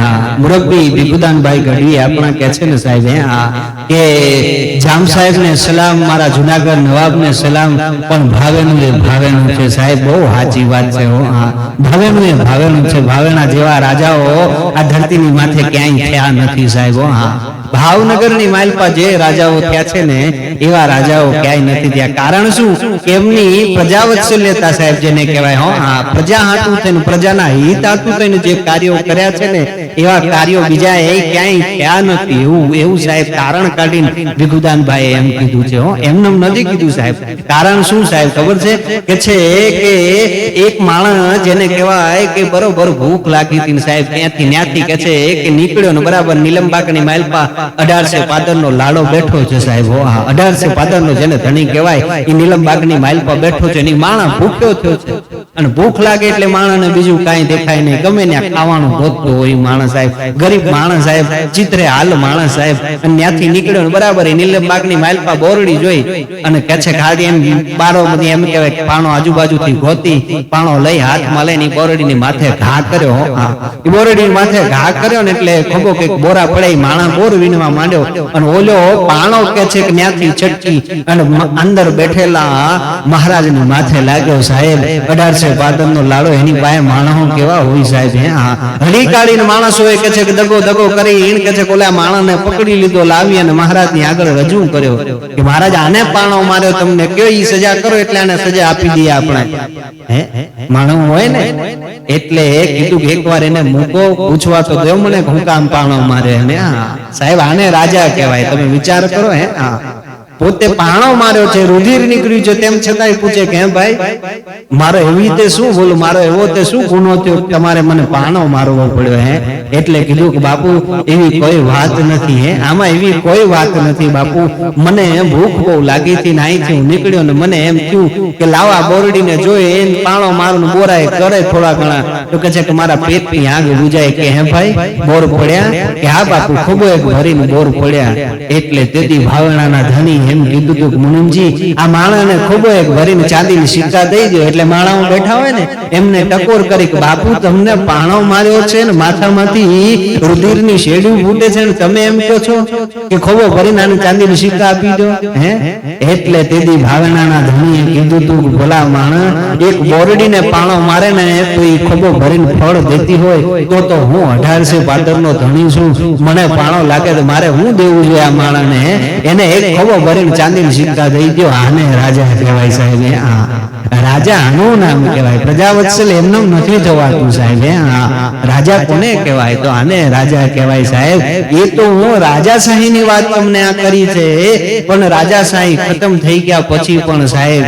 હા મુરબ્બી ભીખુદાનભાઈ ગઢવી આપણા કહે છે ને સાહેબ હા કે જામ સાહેબ ને સલામ, મારા જુનાગઢ નવાબ ને સલામ, પણ ભાવેનું એ ભાવેનું છે સાહેબ. બહુ સાચી વાત છે. હા ભાવેનું એ ભાવેનું છે. ભાવેના જેવા રાજાઓ આ ધરતીની માથે ક્યાંય થયા નથી સાહેબ. હા ભાવનગરની માલપા જે રાજાઓ થયા છે ને એવા રાજાઓ ક્યાંય નથી થયા. કારણ શું? એમની પ્રજાવત્સલ્યતા સાહેબ જેને કહેવાય. હા પ્રજા હાટું થઈને, પ્રજાના હિત હાટું થઈને જે કાર્યો કર્યા છે ને એવા કાર્યો બીજા એ ક્યાંય થયા નથી. એવું સાહેબ તારણ કાઢીને ભીખુદાનભાઈ એમ કીધું છે. એમને નથી કીધું સાહેબ. કારણ શું સાહેબ ખબર છે? કે છે કે એક માણસ જેને કહેવાય કે બરોબર ભૂખ લાગી હતી સાહેબ, ત્યાંથી કે છે કે નીકળ્યો ને બરાબર નીલમબાગની માલપા 18 પાદરનો લાડો બેઠો છે સાહેબ. હા 18 પાદરનો જેને ધણી કહેવાય એ નીલમબાગની માલપા બેઠો છે. એની માણસ ભૂખ્યો થયો છે અને ભૂખ લાગે એટલે માણસને બીજું કાંઈ દેખાય નહીં, ગમે ત્યાં ખાવાનું ગોતતો હોય માણસ સાહેબ, ગરીબ માણસ સાહેબ, ચિત્રે હાલ માણસ સાહેબ. અને ત્યાંથી નીકળ્યો ને બરાબર એ નીલમબાગની માલપા બોરડી જોઈ અને કે છે ખાલી એમ બારો બધી એમ કહેવાય પાણો આજુબાજુથી ગોતી પાણો લઈ હાથમાં લઈને બોરડીની માથે ઘા કર્યો. એ બોરડી માથે ઘા કર્યો ને એટલે ખોબો કે બોરા પડે માણસ બોર વીણવા માંડ્યો અને ઓલો પાણો કે છે કે ત્યાંથી છટકી અને અંદર બેઠેલા મહારાજની માથે લાગ્યો સાહેબ. 18 પાદરનો લાડો એની પાસે માણસો કેવા હોય સાહેબ. હા હળીકાળીને માણસો એ કે છે કે દગો કરી ઈણ કે છે કે ઓલા માણસને પકડી લીધો, લાવી અને મહારાજની આગળ રજૂ કર્યો કે મહારાજ આને પાણો માર્યો, તમને કયો ઈ સજા કરો એટલે આને સજા આપી દઈએ આપણે. હે માણસ હોય ને એટલે કીધું કે એકવાર એને મૂકો, પૂછવા તો દો મને હું કામ પાણો મારે. અને હા સાહેબ આને રાજા કહેવાય. તમે વિચાર કરો. હે હા પોતે પાણો માર્યો છે, રુધિર નીકળ્યું છે, તેમ છતાંય પૂછે કે હે ભાઈ મારો એવી રીતે શું બોલું, મારો એવો તે શું ગુનો થયો તમારે મને પાણો મારવો પડ્યો? હે એટલે કીધું કે બાપુ એવી કોઈ વાત નથી. હે આમાં એવી કોઈ વાત નથી બાપુ, મને ભૂખ બહુ લાગી હતી ને અહીંથી હું નીકળ્યો ને મને એમ થયું કે લાવા બોરડીને જોઈ એને પાણો મારું બોરાય કરે થોડા ઘણા, તો કે છે કે મારા પેટની આગ બુજાય કે હે ભાઈ બોર પડ્યા? કે હા બાપુ ખૂબ એક ભરીને બોર પડ્યા. એટલે તેથી ભાવણાના ધણી એમ કીધું હતું કે મુનિમજી આ માણસને ખૂબ એક ભરીને ચાંદીની સિક્કા દઈ દો. એટલે માણસો બેઠા હોય ને એમને ટકોર કરી કે બાપુ તમને પાણો માર્યો છે ને માથામાંથી રુધિરની શેડ્યું ફૂટે છે ને તમે એમ કહો છો કે ખોબો ભરીને આને ચાંદીની સિક્કા આપી દો? હે એટલે તેથી ભાવણાના ધણીએ કીધું હતું કે ભલા માણસ એક બોરડીને પાણો મારે ને તો એ ખોબો ભરીને ફળ દેતી હોય તો હું 18 પાદરનો ધણી છું, મને પાણો લાગે તો મારે હું દેવું જોઈએ આ માણસને? એને એક ખોબો ભરીને ચાંદીની સિક્કા દઈ દો. આને રાજા કહેવાય સાહેબ. રાજા આનું નામ કહેવાય. પ્રજાવત્સલ્ય એમનું નથી થવાતું સાહેબ. રાજા કોને કહેવાય? તો આને રાજા કહેવાય સાહેબ. એ તો હું રાજાશાહીની વાત તમને આ કરી છે, પણ રાજાશાહી ખતમ થઈ ગયા પછી પણ સાહેબ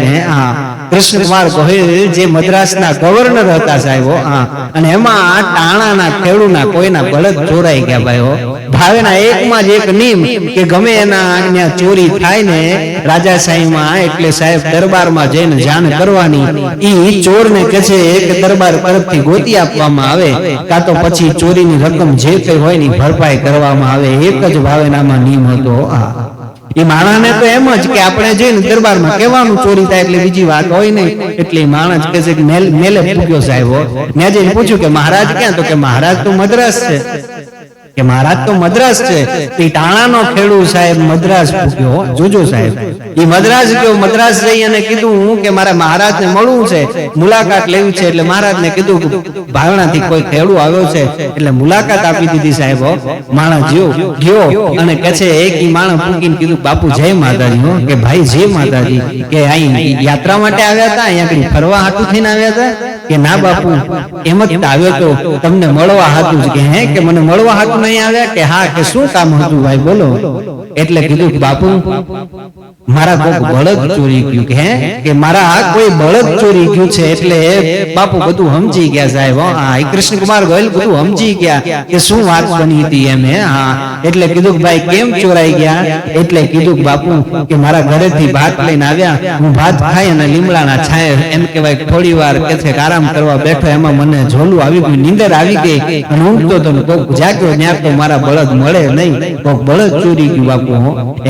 કૃષ્ણકુમાર ગોહિલ જે મદ્રાસના ગવર્નર હતા સાહેબ, અને એમાં ટાણાના ખેડૂના કોઈના બળદ ચોરાઈ ગયા ભાઈઓ. ભાવેના એકમાં જ એક નિયમ કે ગમે એના ચોરી થાય ને રાજાશાહીમાં એટલે સાહેબ દરબારમાં જઈને જાણ કરવાની. ઈ ચોરને કે છે કે દરબાર તરફથી ગોતી આપવામાં આવે કાં તો પછી ચોરીની રકમ જે કઈ હોય ની ભરપાઈ કરવામાં આવે. એક જ ભાવેનામાં નિયમ હતો. એ માણસને તો એમ જ કે આપણે જઈને દરબારમાં કહેવાનું ચોરી થાય એટલે બીજી વાત હોય નહીં. એટલે માણસ કે છે કે મેલે પૂગ્યો સાહેબ. મેં જઈને પૂછ્યું કે મહારાજ ક્યાં? તો કે મહારાજ તો મદ્રાસ છે. કે મહારાજ તો મદ્રાસ છે. એ ટાણાનો ખેડૂત સાહેબ મદ્રાસ પૂગ્યો. જોજો સાહેબ એ મદ્રાસ ગયો. મદ્રાસ જઈ અને કીધું કે મારા મહારાજને મળવું છે, મુલાકાત લેવી છે. એટલે મહારાજને કીધું કે ભાવણાથી કોઈ ખેડૂત આવ્યો છે એટલે મુલાકાત આપી દીધી સાહેબ. માણસ ગયો અને કે છે એક માણસ પૂકીને કીધું બાપુ જય માતાજી. કે ભાઈ જય માતાજી. કે અહીં યાત્રા માટે આવ્યા હતા, અહીંયા ફરવા હાટું થઈને આવ્યા હતા? કે ના બાપુ એમ જ આવ્યો તો તમને મળવા હાટું જ. કે હે કે મને મળવા હાટું નહીં આવ્યા? કે હા. કે શું કામ હતું ભાઈ બોલો? એટલે કીધું કે બાપુ મારા કોઈ બળદ ચોરી ગયું. કે હે કે મારા કોઈ બળદ ચોરી ગયું છે. એટલે બાપુ બધું સમજી ગયા સાહેબ. હા કૃષ્ણકુમાર ગોહિલ બધું સમજી ગયા કે શું વાત બની હતી એમ. હા એટલે કીધું કે ભાઈ કેમ ચોરાઈ ગયા? એટલે કીધું કે બાપુ કે મારા ઘરેથી ભાત લઈને આવ્યા, હું ભાત ખાઈ અને લીમડાના છાંયે એમ કહેવાય થોડી વાર કે છે આરામ કરવા બેઠો, એમાં મને ઝોલું આવી ગયું, નીંદર આવી ગઈ અને ઊંઘતો તો કોક જાગ્યો ત્યાં તો મારા બળદ મળે નહીં, કોક બળદ ચોરી ગયું બાપુ.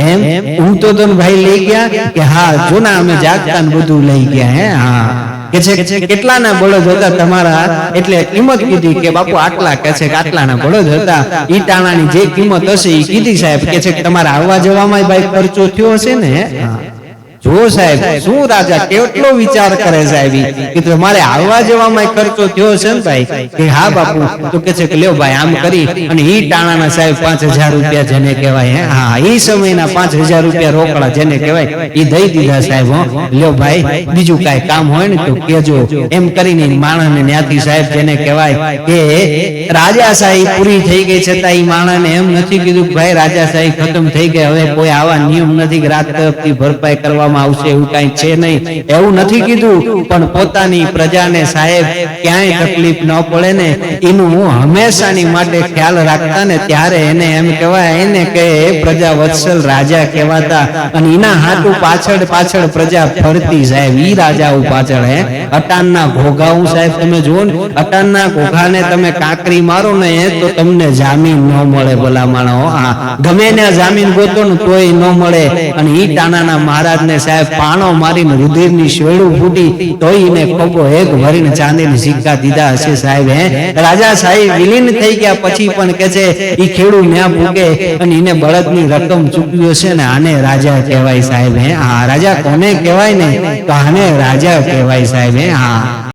એમ ઊંઘતો તો ભાઈ લઈ ગયા? કે હા જોના અમે જાગતા ને બધું લઈ ગયા. હે હા કે છે કેટલાના બળદ હતા તમારા, એટલે કિંમત કીધી કે બાપુ આટલા, કે છે કે આટલાના બળદ હતા, ઈ ટાણાની જે કિંમત હશે ઈ કીધી સાહેબ, કે છે કે તમારા આવવા જવામાં ભાઈ ખર્ચો થયો હશે ને. જો સાહેબ શું રાજા કેટલો વિચાર કરે સાહેબ, કે તમારે આવવા જવામાં ખર્ચો થયો છે ને ભાઈ, કે હા બાપુ. તો કે છે કે લ્યો ભાઈ આમ કરી અને ઈ ટાણાના સાહેબ 5000 રૂપિયા જેને કહેવાય, હા ઈ સમયના 5000 રૂપિયા રોકડા જેને કહેવાય ઈ દઈ દીધા સાહેબ. લ્યો ભાઈ બીજું કાંઈ કામ હોય ને તો કેજો, એમ કરીને માણસને ન્યાથી સાહેબ જેને કહેવાય કે રાજાશાહી પૂરી થઈ ગઈ છતાં ઈ માણસને એમ નથી કીધું કે ભાઈ રાજાશાહી ખતમ થઈ ગઈ, હવે કોઈ આવા નિયમ નથી કે રાત તરફથી ભરપાઈ કરવામાં આવશે, એવું કઈ છે નહીં, એવું નથી કીધું. પણ પોતાની પ્રજાને સાહેબ ક્યાંય તકલીફ ન પડે ને એનું હંમેશાની માટે ખ્યાલ રાખતા ને, ત્યારે એને એમ કહેવાય એને કે પ્રજા વત્સલ રાજા કહેવાતા. અને એના હાટુ પાછળ પાછળ પ્રજા ફરતી સાહેબ, ઈ રાજાઓ પાછળ. અટાણના ઘોઘાઓ સાહેબ તમે જુઓ ને, અટાણના ઘોઘાને તમે કાંકરી મારો ને તો તમને જામીન ન મળે ભલામણો. ગમે ને જામીન ગોતો ને તોય ન મળે. અને ઈ ટાણાના મહારાજને સાહેબ પાણો મારીને રુધિરની શેડું ફૂટી તોય એને ખોબો એક ભરીને ચાંદીના સિક્કા દીધા હશે સાહેબ. રાજા સાહેબ વિલીન થઈ ગયા પછી પણ કે છે ઈ ખેડૂ ન્યા ભૂગે અને એને બળદની રકમ ચૂકવ્યો છે ને, આને રાજા કહેવાય સાહેબ. હા રાજા કોને કહેવાય ને, તો આને રાજા કહેવાય સાહેબ. હા